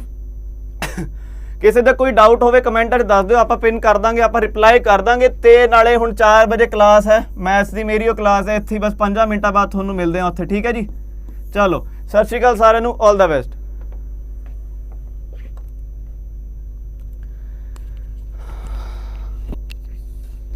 S1: ਕਿਸੇ ਦਾ ਕੋਈ ਡਾਊਟ ਹੋਵੇ ਕਮੈਂਟ 'ਚ ਦੱਸ ਦਿਓ, ਆਪਾਂ ਪਿਨ ਕਰ ਦਾਂਗੇ, ਆਪਾਂ ਰਿਪਲਾਈ ਕਰ ਦਾਂਗੇ। ਤੇ ਨਾਲੇ ਹੁਣ 4 ਵਜੇ ਕਲਾਸ ਹੈ ਮੈਥਸ ਦੀ, ਮੇਰੀ ਉਹ ਕਲਾਸ ਹੈ ਇੱਥੇ, ਬਸ 5 ਮਿੰਟਾਂ ਬਾਅਦ ਤੁਹਾਨੂੰ ਮਿਲਦੇ ਹਾਂ ਉੱਥੇ। ਠੀਕ ਹੈ ਜੀ, ਚਲੋ ਸਤਿ ਸ਼੍ਰੀ ਅਕਾਲ ਸਾਰਿਆਂ ਨੂੰ, ਆਲ ਦਾ ਬੈਸਟ।